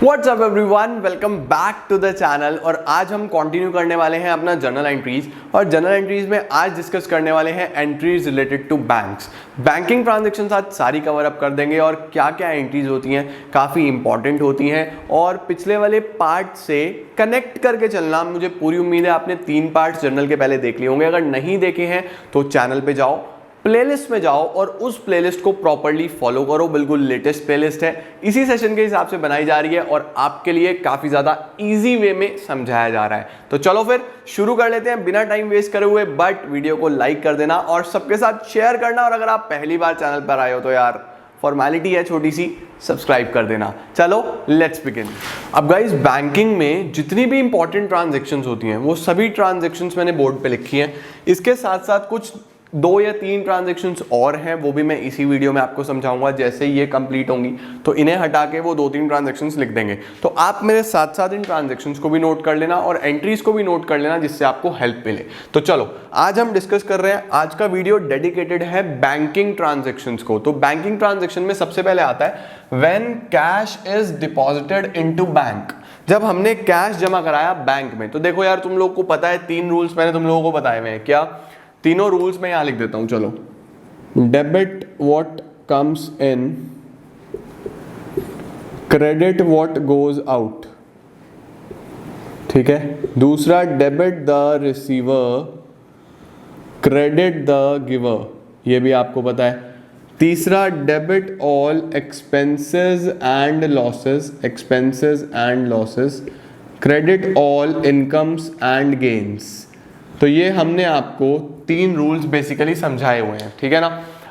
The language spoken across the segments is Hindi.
WhatsApp everyone, welcome back to the channel. और आज हम कंटिन्यू करने वाले हैं अपना जर्नल एंट्रीज। और जर्नल एंट्रीज में आज डिस्कस करने वाले हैं entries related to banks. Banking transactions आज सारी कवर अप कर देंगे और क्या क्या एंट्रीज होती हैं, काफ़ी इंपॉर्टेंट होती हैं। और पिछले वाले पार्ट से कनेक्ट करके चलना, मुझे पूरी उम्मीद है आपने 3 पार्ट्स जर्नल के पहले देख लिए होंगे। अगर नहीं देखे हैं तो चैनल पे जाओ, प्लेलिस्ट में जाओ और उस प्लेलिस्ट को प्रॉपर्ली फॉलो करो। बिल्कुल लेटेस्ट प्लेलिस्ट है, इसी सेशन के हिसाब से बनाई जा रही है और आपके लिए काफी ज्यादा इजी वे में समझाया जा रहा है। तो चलो फिर शुरू कर लेते हैं बिना टाइम वेस्ट करे हुए। बट वीडियो को लाइक कर देना और सबके साथ शेयर करना। और अगर आप पहली बार चैनल पर आए हो तो यार फॉर्मेलिटी है छोटी सी, सब्सक्राइब कर देना। चलो लेट्स बिगिन। अब गाइस, बैंकिंग में जितनी भी इंपॉर्टेंट ट्रांजैक्शंस होती हैं वो सभी ट्रांजैक्शंस मैंने बोर्ड पे लिखी हैं। इसके साथ साथ कुछ 2 या 3 ट्रांजैक्शंस और हैं, वो भी मैं इसी वीडियो में आपको समझाऊंगा। जैसे ये कंप्लीट होंगी तो इन्हें हटा के वो 2-3 ट्रांजैक्शंस लिख देंगे। तो आप मेरे साथ साथ इन ट्रांजैक्शंस को भी नोट कर लेना और एंट्रीज को भी नोट कर लेना, जिससे आपको हेल्प मिले। तो चलो आज हम डिस्कस कर रहे हैं, आज का वीडियो डेडिकेटेड है बैंकिंग ट्रांजैक्शंस को। तो बैंकिंग ट्रांजैक्शन में सबसे पहले आता है when cash is deposited into bank. जब हमने कैश जमा कराया बैंक में। तो देखो यार, तुम लोग को पता है 3 रूल्स मैंने तुम लोगों को बताए हुए हैं। क्या तीनों रूल्स मैं यहां लिख देता हूं, चलो। Debit what comes in, credit what goes out, ठीक है। दूसरा debit the receiver, credit the giver, ये भी आपको पता है। तीसरा debit all expenses and losses, expenses and losses, credit all incomes and gains. तो ये हमने आपको 3 रूल्स बेसिकली समझाए हुए हैं, ठीक है ना।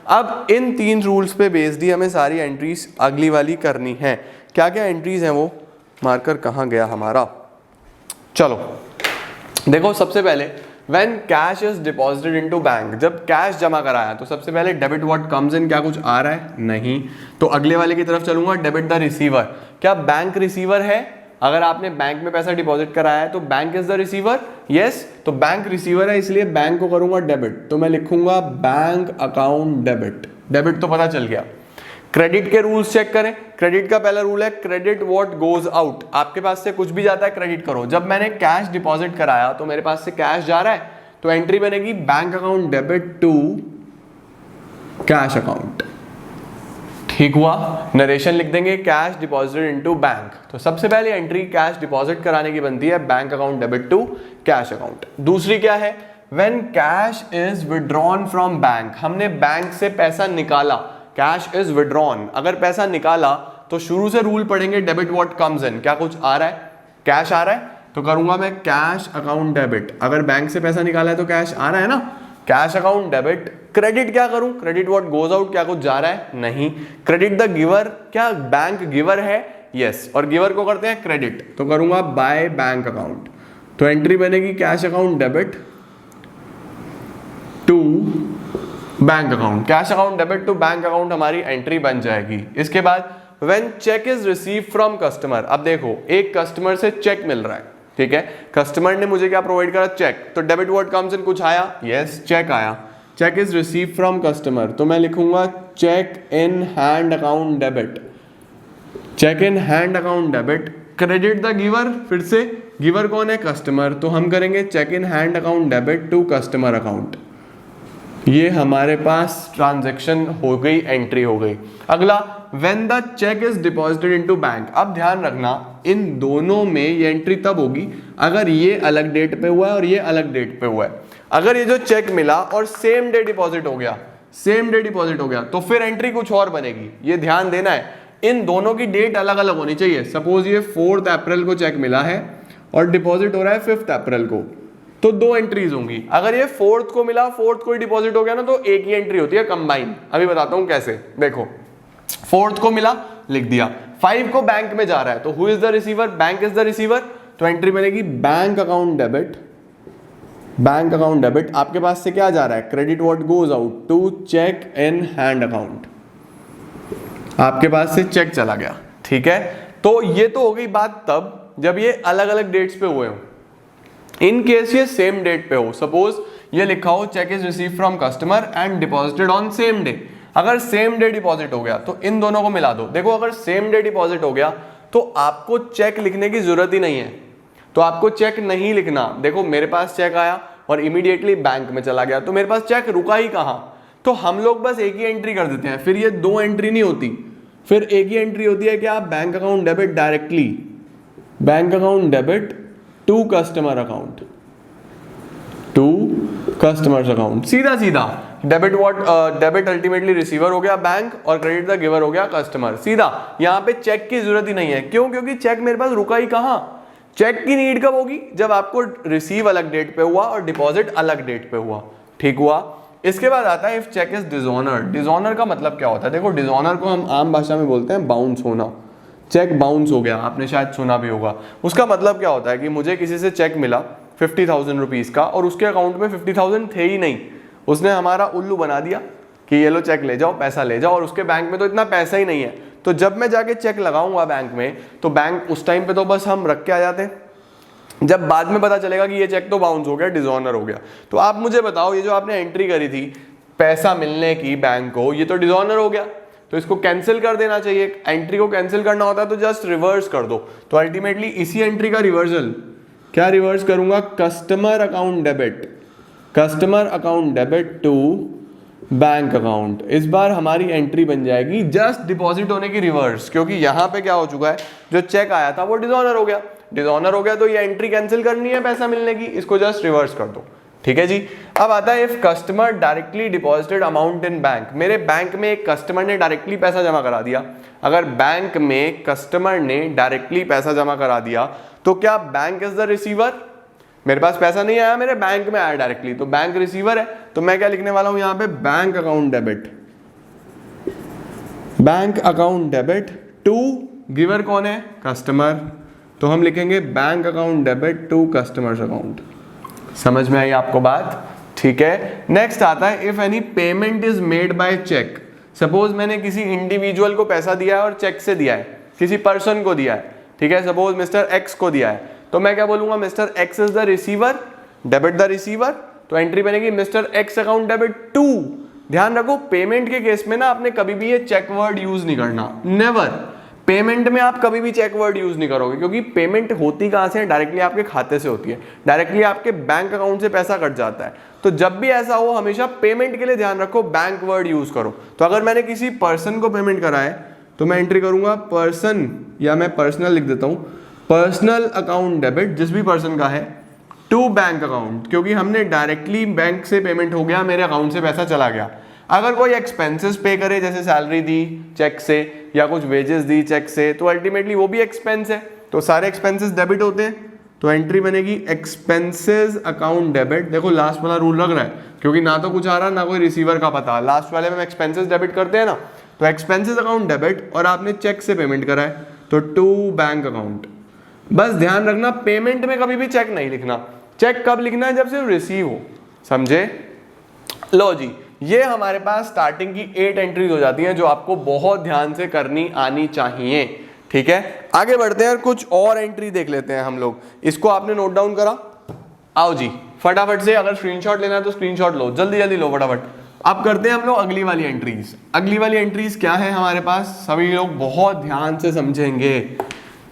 अब इन 3 रूल्स पे बेस्ड ही हमें सारी एंट्रीज अगली वाली करनी है। क्या क्या एंट्रीज हैं वो, मार्कर कहाँ गया हमारा, चलो देखो। सबसे पहले when cash is deposited into bank, जब कैश जमा कराया तो सबसे पहले डेबिट व्हाट कम्स इन, क्या कुछ आ रहा है, नहीं। तो अगले वाले की तरफ चलूंगा, डेबिट द रिसीवर। क्या बैंक रिसीवर है? अगर आपने बैंक में पैसा डिपॉजिट कराया है तो bank is the receiver, yes. तो बैंक रिसीवर है, इसलिए बैंक को करूंगा डेबिट। तो मैं लिखूंगा बैंक अकाउंट डेबिट। डेबिट तो पता चल गया। क्रेडिट के रूल्स चेक करें। क्रेडिट का पहला रूल है क्रेडिट व्हाट गोज आउट। आपके पास से कुछ भी जाता है क्रेडिट करो। जब मैंने कैश डिपॉजिट कराया तो मेरे पास से कैश जा रहा है, तो एंट्री बनेगी bank account debit to cash account, ठीक हुआ। नरेशन लिख देंगे कैश डिपॉजिटेड इनटू बैंक। तो सबसे पहले एंट्री कैश डिपॉजिट कराने की बनती है, bank account debit to cash account. दूसरी क्या है, when cash is withdrawn from bank. हमने बैंक से पैसा निकाला, कैश इज विड्रॉन। अगर पैसा निकाला तो शुरू से रूल पढ़ेंगे डेबिट व्हाट कम्स इन। क्या कुछ आ रहा है, कैश आ रहा है, तो करूंगा मैं कैश अकाउंट डेबिट। अगर बैंक से पैसा निकाला है तो कैश आ रहा है ना, कैश अकाउंट डेबिट। क्रेडिट क्या करूं, क्रेडिट व्हाट गोज आउट, क्या कुछ जा रहा है, नहीं। क्रेडिट द गिवर, क्या बैंक गिवर है, यस। और गिवर को करते हैं क्रेडिट, तो करूंगा बाय बैंक अकाउंट। तो एंट्री बनेगी cash account debit to bank account. Cash account debit to bank account हमारी एंट्री बन जाएगी। इसके बाद when cheque is receive from customer. अब देखो, एक कस्टमर से चेक मिल रहा है, ठीक है। कस्टमर ने मुझे क्या प्रोवाइड करा, चेक। तो डेबिट व्हाट कम्स इन, कुछ आया, यस, चेक आया। Cheque is receive from customer, तो मैं लिखूंगा cheque in hand account debit. Cheque in hand account debit. Credit the giver, फिर से गिवर कौन है, कस्टमर। तो हम करेंगे cheque in hand account debit to customer account. ये हमारे पास ट्रांजैक्शन हो गई, एंट्री हो गई। अगला when the cheque is deposited into bank. अब ध्यान रखना, इन दोनों में ये एंट्री तब होगी अगर ये अलग डेट पे हुआ है और ये अलग डेट पे हुआ है। अगर ये जो चेक मिला और सेम डे डिपॉजिट हो गया, सेम डे डिपॉजिट हो गया, तो फिर एंट्री कुछ और बनेगी। ये ध्यान देना है, इन दोनों की डेट अलग अलग होनी चाहिए। सपोज ये 4 अप्रैल को चेक मिला है और डिपॉजिट हो रहा है 5 अप्रैल को, तो 2 एंट्रीज होंगी। अगर ये 4 को मिला, 4 को ही डिपॉजिट हो गया ना, तो एक ही एंट्री होती है कंबाइन। अभी बताता हूं कैसे, देखो 4 को मिला, लिख दिया। 5 को बैंक में जा रहा है, तो who is the receiver, bank is the receiver. तो एंट्री बनेगी bank account debit, bank account debit. आपके पास से क्या जा रहा है, credit what goes out to cheque in hand account. आपके पास से चेक चला गया, ठीक है। तो ये तो हो गई बात तब जब ये अलग अलग डेट्स पे हुए हो। इन केस ये सेम डेट पे हो, सपोज ये लिखा हो cheque is receive from customer and deposited on same day. अगर सेम डे डिपॉजिट हो गया तो इन दोनों को मिला दो। देखो, अगर सेम डे डिपॉजिट हो गया तो आपको चेक लिखने की जरूरत ही नहीं है, तो आपको चेक नहीं लिखना। देखो मेरे पास चेक आया और इमीडिएटली बैंक में चला गया, तो मेरे पास चेक रुका ही कहाँ, तो हम लोग बस एक ही एंट्री कर देते हैं, फिर ये 2 एंट्री नहीं होती, फिर एक ही एंट्री होती है कि आप bank account debit directly, bank account debit to customer account, to customers account, सीधा सीधा डेबिट डेबिट अल्टीमेटली रिसीवर हो गया बैंक और क्रेडिट द गिवर हो गया कस्टमर, सीधा। यहाँ पे चेक की जरूरत ही नहीं है, क्यों? क्योंकि चेक मेरे पास रुका ही कहाँ। चेक की नीड कब होगी? जब आपको रिसीव अलग डेट पे हुआ और डिपॉजिट अलग डेट पे हुआ, ठीक हुआ। इसके बाद आता है if cheque is dishonoured. Dishonour का मतलब क्या होता है? देखो डिसऑनर को हम आम भाषा में बोलते हैं बाउंस होना, चेक बाउंस हो गया, आपने शायद सुना भी होगा। उसका मतलब क्या होता है कि मुझे किसी से चेक मिला 50,000 रुपीज़ का और उसके अकाउंट में 50,000 थे ही नहीं, उसने हमारा उल्लू बना दिया कि ये लो चेक ले जाओ, पैसा ले जाओ, और उसके बैंक में तो इतना पैसा ही नहीं है। तो जब मैं जाके चेक लगाऊंगा बैंक में, तो बैंक उस टाइम पे तो बस हम रख के आ जाते हैं, जब बाद में पता चलेगा कि ये चेक तो बाउंस हो गया, डिसऑनर हो गया। तो आप मुझे बताओ, ये जो आपने एंट्री करी थी पैसा मिलने की बैंक को, ये तो डिसऑनर हो गया, तो इसको कैंसिल कर देना चाहिए। एंट्री को कैंसिल करना होता है तो जस्ट रिवर्स कर दो। तो अल्टीमेटली इसी एंट्री का रिवर्सल, क्या रिवर्स करूंगा? Customer account debit, customer account debit to bank account. इस बार हमारी एंट्री बन जाएगी जस्ट डिपॉजिट होने की रिवर्स, क्योंकि यहां पे क्या हो चुका है, जो चेक आया था वो डिसऑनर हो गया, डिसऑनर हो गया तो ये एंट्री कैंसिल करनी है पैसा मिलने की, इसको जस्ट रिवर्स कर दो, ठीक है जी। अब आता है if customer directly deposited amount in bank. मेरे बैंक में एक कस्टमर ने डायरेक्टली पैसा जमा करा दिया। अगर बैंक में कस्टमर ने डायरेक्टली पैसा जमा करा दिया तो क्या बैंक इज द रिसीवर? मेरे पास पैसा नहीं आया, मेरे बैंक में आया डायरेक्टली, तो बैंक रिसीवर है। तो मैं क्या लिखने वाला हूं यहां पे? Bank account debit, bank account debit to giver कौन है? कस्टमर, तो हम लिखेंगे bank account debit to customers account. समझ में आई आपको बात? ठीक है। नेक्स्ट आता है if any payment is made by cheque. Suppose मैंने किसी इंडिविजुअल को पैसा दिया है और चेक से दिया है, किसी पर्सन को दिया है, ठीक है, सपोज मिस्टर एक्स को दिया है, तो मैं क्या बोलूंगा? Mister X is the receiver, debit the receiver, तो एंट्री बनेगी mister X account debit to. ध्यान रखो पेमेंट के केस में ना आपने कभी भी ये चेक वर्ड यूज नहीं करना, नेवर। पेमेंट में आप कभी भी चेक वर्ड यूज नहीं करोगे, क्योंकि पेमेंट होती कहां से है? डायरेक्टली आपके खाते से होती है, डायरेक्टली आपके बैंक अकाउंट से पैसा कट जाता है। तो जब भी ऐसा हो हमेशा पेमेंट के लिए ध्यान रखो बैंक वर्ड यूज करो। तो अगर मैंने किसी पर्सन को पेमेंट करा है तो मैं एंट्री करूंगा पर्सन, या मैं पर्सनल लिख देता हूं, पर्सनल अकाउंट डेबिट जिस भी पर्सन का है टू बैंक अकाउंट, क्योंकि हमने डायरेक्टली बैंक से पेमेंट हो गया, मेरे अकाउंट से पैसा चला गया। अगर कोई एक्सपेंसेस पे करे, जैसे सैलरी दी चेक से या कुछ वेजेस दी चेक से, तो अल्टीमेटली वो भी एक्सपेंस है, तो सारे एक्सपेंसेस डेबिट होते हैं, तो एंट्री बनेगी एक्सपेंसेस अकाउंट डेबिट। देखो लास्ट वाला रूल लग रहा है, क्योंकि ना तो कुछ आ रहा ना कोई रिसीवर का पता, लास्ट वाले में एक्सपेंसेस डेबिट करते हैं ना, तो एक्सपेंसेस अकाउंट डेबिट, और आपने चेक से पेमेंट करा है तो टू बैंक अकाउंट। बस ध्यान रखना पेमेंट में कभी भी चेक नहीं लिखना, चेक कब लिखना है? जब सिर्फ रिसीव हो, समझे? लो जी, ये हमारे पास स्टार्टिंग की 8 एंट्रीज हो जाती हैं जो आपको बहुत ध्यान से करनी आनी चाहिए, ठीक है। आगे बढ़ते हैं और कुछ और एंट्री देख लेते हैं हम लोग। इसको आपने नोट डाउन करा? आओ जी फटाफट से, अगर स्क्रीनशॉट लेना है तो स्क्रीनशॉट लो, जल्दी जल्दी लो फटाफट। अब करते हैं हम लोग अगली वाली एंट्रीज। अगली वाली एंट्रीज क्या है हमारे पास? सभी लोग बहुत ध्यान से समझेंगे,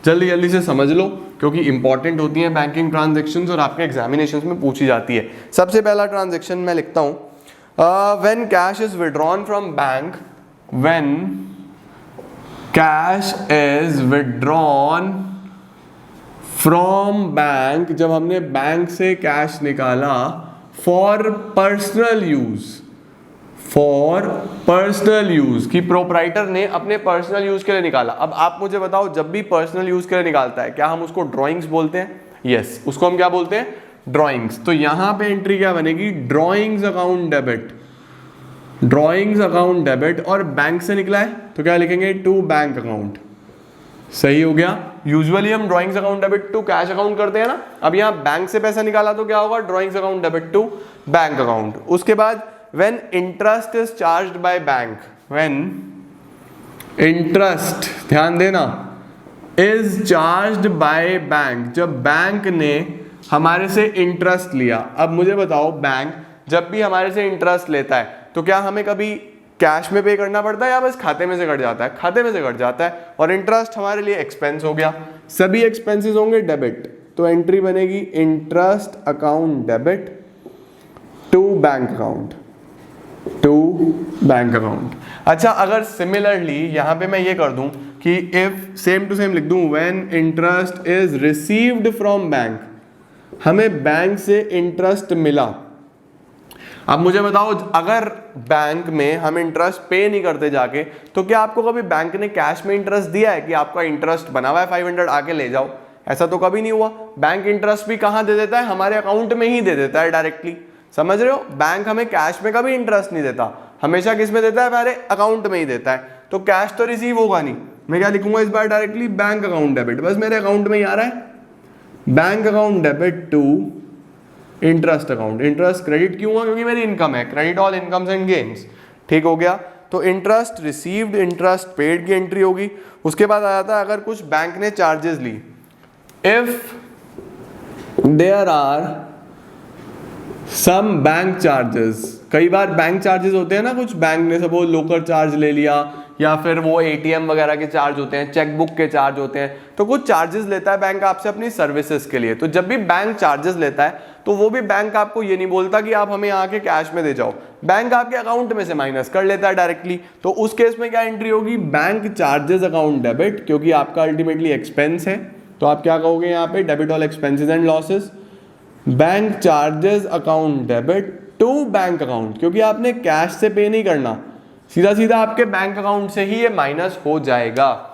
जल्दी जल्दी से समझ लो, क्योंकि इंपॉर्टेंट होती है बैंकिंग ट्रांजेक्शंस और आपके एग्जामिनेशंस में पूछी जाती है। सबसे पहला ट्रांजेक्शन मैं लिखता हूं, when cash is withdrawn from bank, when cash is withdrawn from bank, जब हमने बैंक से कैश निकाला for personal use, for personal use, कि प्रोप्राइटर ने अपने पर्सनल यूज के लिए निकाला। अब आप मुझे बताओ, जब भी पर्सनल यूज के लिए निकालता है क्या हम उसको ड्रॉइंग्स बोलते हैं? यस, उसको हम क्या बोलते हैं? ड्रॉइंग्स। तो यहां पे एंट्री क्या बनेगी? Drawings account debit, drawings account debit, और बैंक से निकला है तो क्या लिखेंगे? To bank account. सही हो गया। यूजुअली हम drawings account debit to cash account करते हैं ना, अब यहां बैंक से पैसा निकाला तो क्या होगा? Drawings account debit to bank account. उसके बाद when interest is charged by bank, when interest, ध्यान देना, is charged by bank, जब बैंक ने हमारे से इंटरेस्ट लिया। अब मुझे बताओ बैंक जब भी हमारे से इंटरेस्ट लेता है तो क्या हमें कभी कैश में पे करना पड़ता है या बस खाते में से कट जाता है? खाते में से कट जाता है। और इंटरेस्ट हमारे लिए एक्सपेंस हो गया, सभी एक्सपेंसेस होंगे डेबिट, तो एंट्री बनेगी interest account debit to bank account, to bank account. अच्छा, अगर सिमिलरली यहां पे मैं ये कर दूं कि इफ सेम टू सेम लिख दूं when interest is received from bank, हमें बैंक से इंटरेस्ट मिला। अब मुझे बताओ, अगर बैंक में हम इंटरेस्ट पे नहीं करते जाके, तो क्या आपको कभी बैंक ने कैश में इंटरेस्ट दिया है कि आपका इंटरेस्ट बना हुआ है 500 आके ले जाओ? ऐसा तो कभी नहीं हुआ। बैंक इंटरेस्ट भी कहां दे देता है? हमारे अकाउंट में ही दे देता है डायरेक्टली। समझ रहे हो? बैंक हमें कैश में कभी इंटरेस्ट नहीं देता, हमेशा किस में देता है? हमारे अकाउंट में ही देता है। तो कैश तो रिसीव होगा नहीं, मैं क्या लिखूंगा इस बार? डायरेक्टली बैंक अकाउंट डेबिट, बस मेरे अकाउंट में ही आ रहा है bank account debit to interest account. Interest credit क्यों हुआ? क्योंकि मेरी इनकम है, credit all incomes and gains. ठीक हो गया। तो इंटरेस्ट रिसीव्ड, इंटरेस्ट पेड की एंट्री होगी। उसके बाद आ जाता है अगर कुछ बैंक ने चार्जेस ली, if there are some bank charges. कई बार बैंक चार्जेस होते हैं ना, कुछ बैंक ने सपोज लोकर चार्ज ले लिया, या फिर वो एटीएम वगैरह के चार्ज होते हैं, चेकबुक के चार्ज होते हैं, तो कुछ चार्जेस लेता है बैंक आपसे अपनी सर्विसेज के लिए। तो जब भी बैंक चार्जेस लेता है तो वो भी बैंक आपको ये नहीं बोलता कि आप हमें आके कैश में दे जाओ, बैंक आपके अकाउंट में से माइनस कर लेता है डायरेक्टली। तो उस केस में क्या एंट्री होगी? बैंक चार्जेस अकाउंट डेबिट, क्योंकि आपका अल्टीमेटली एक्सपेंस है। तो आप क्या कहोगे यहाँ पे? Debit all expenses and losses, bank charges account debit to bank account, क्योंकि आपने कैश से पे नहीं करना, सीधा सीधा आपके बैंक अकाउंट से ही ये माइनस हो जाएगा।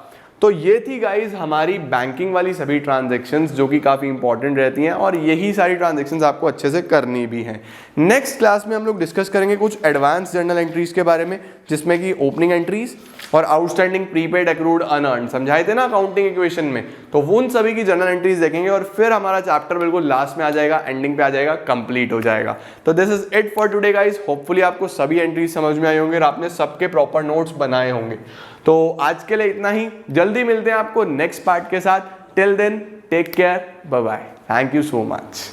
तो ये थी गाइज हमारी बैंकिंग वाली सभी ट्रांजैक्शंस, जो कि काफ़ी इंपॉर्टेंट रहती हैं, और यही सारी ट्रांजैक्शंस आपको अच्छे से करनी भी हैं। नेक्स्ट क्लास में हम लोग डिस्कस करेंगे कुछ एडवांस जर्नल एंट्रीज के बारे में, जिसमें कि ओपनिंग एंट्रीज और आउटस्टैंडिंग प्रीपेड एक्रूड अनअर्न्ड समझाए थे ना अकाउंटिंग इक्वेशन में, तो उन सभी की जर्नल एंट्रीज देखेंगे और फिर हमारा चैप्टर बिल्कुल लास्ट में आ जाएगा, एंडिंग पे आ जाएगा, कंप्लीट हो जाएगा। तो this is it for today guys. Hopefully आपको सभी एंट्रीज समझ में आई होंगे और आपने सबके प्रॉपर नोट्स बनाए होंगे। तो आज के लिए इतना ही, जल्दी मिलते हैं आपको नेक्स्ट पार्ट के साथ। Till then take care, bye bye, thank you so much.